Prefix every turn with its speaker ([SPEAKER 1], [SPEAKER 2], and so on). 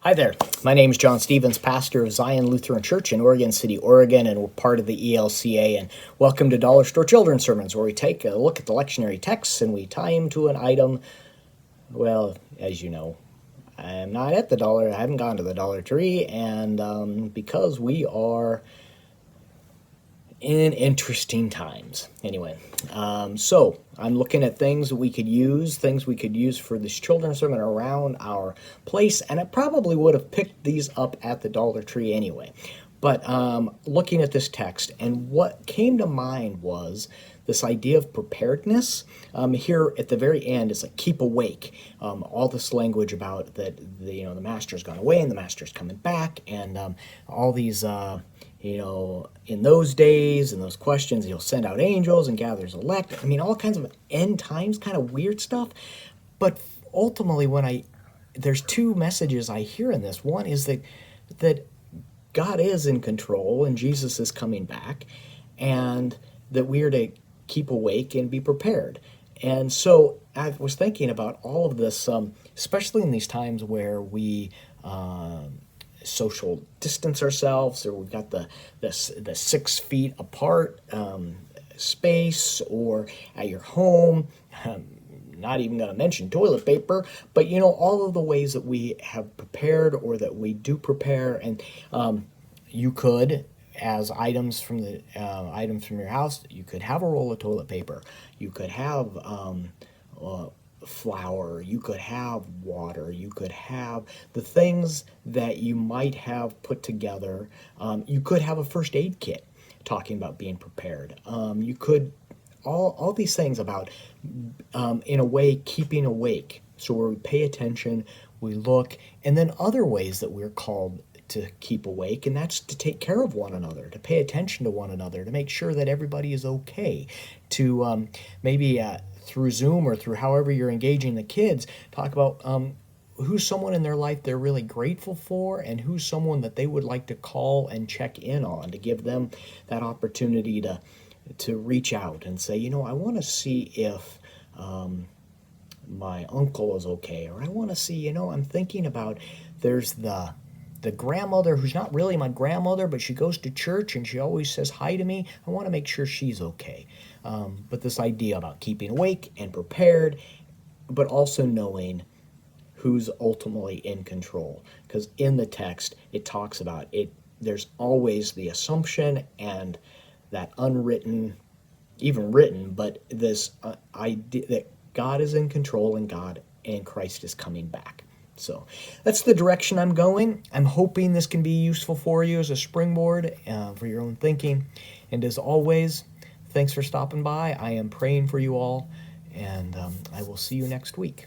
[SPEAKER 1] Hi there. My name is John Stevens, pastor of Zion Lutheran Church in Oregon City, Oregon, and we're part of the ELCA. And welcome to Dollar Store Children's Sermons, where we take a look at the lectionary texts and we tie them to an item. Well, as you know, I am not at the dollar. I haven't gone to the Dollar Tree, and because we are in interesting times. Anyway, so I'm looking at things that we could use, for this children's sermon around our place, and I probably would have picked these up at the Dollar Tree anyway. But looking at this text, and what came to mind was this idea of preparedness. Here at the very end, it's like keep awake. All this language about that the master's gone away and the master's coming back, and all these. In those days and those questions, he'll send out angels and gathers elect. I mean, all kinds of end times kind of weird stuff. But ultimately, there's two messages I hear in this. One is that God is in control and Jesus is coming back, and that we are to keep awake and be prepared. And so I was thinking about all of this, especially in these times where we social distance ourselves, or we've got the 6 feet apart space, or at your home. Not even going to mention toilet paper, but all of the ways that we have prepared or that we do prepare, and you could, as items from your house, you could have a roll of toilet paper, you could have flour, you could have water, you could have the things that you might have put together. You could have a first aid kit talking about being prepared. You could, all these things about, in a way, keeping awake. So where we pay attention, we look, and then other ways that we're called to keep awake, and that's to take care of one another, to pay attention to one another, to make sure that everybody is okay, to maybe through Zoom or through however you're engaging the kids, talk about who's someone in their life they're really grateful for, and who's someone that they would like to call and check in on, to give them that opportunity to reach out and say, I want to see if my uncle is okay, or I want to see, I'm thinking about, there's the grandmother who's not really my grandmother, but she goes to church and she always says hi to me. I want to make sure she's okay. But this idea about keeping awake and prepared, but also knowing who's ultimately in control. Because in the text, it talks about it. There's always the assumption and that unwritten, even written, but this idea that God is in control and Christ is coming back. So that's the direction I'm going. I'm hoping this can be useful for you as a springboard for your own thinking. And as always, thanks for stopping by. I am praying for you all, and I will see you next week.